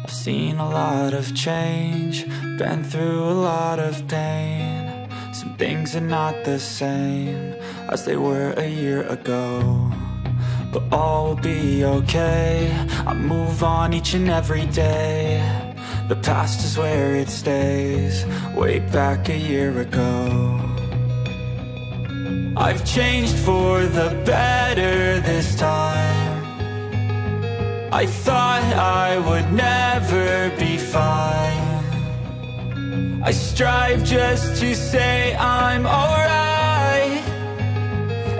I've seen a lot of change, been through a lot of pain. Some things are not the same as they were a year ago, but all will be okay. I move on each and every day. The past is where it stays, way back a year ago. I've changed for the better this time. I thought I would never be fine. I strive just to say I'm alright,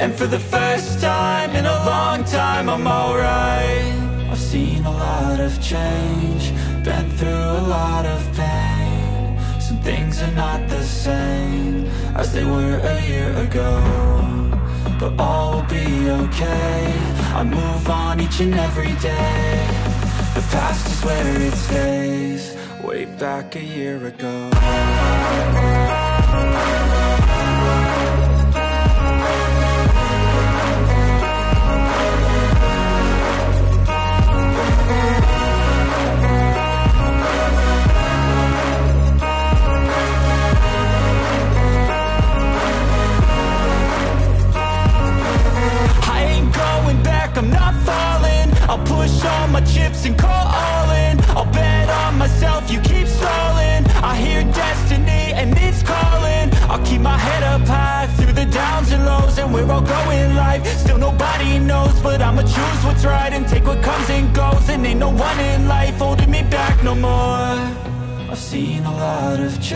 and for the first time in a long time I'm alright. I've seen a lot of change, been through a lot of pain. Some things are not the same as they were a year ago, but all will be okay. I move on each and every day. The past is where it stays, way back a year ago. I'm not falling, I'll push all my chips and call all in. I'll bet on myself, you keep stalling. I hear destiny and it's calling. I'll keep my head up high through the downs and lows, and we're all going life. Still nobody knows, but I'ma choose what's right and take what comes and goes. And ain't no one in life holding me back no more. I've seen a lot of change.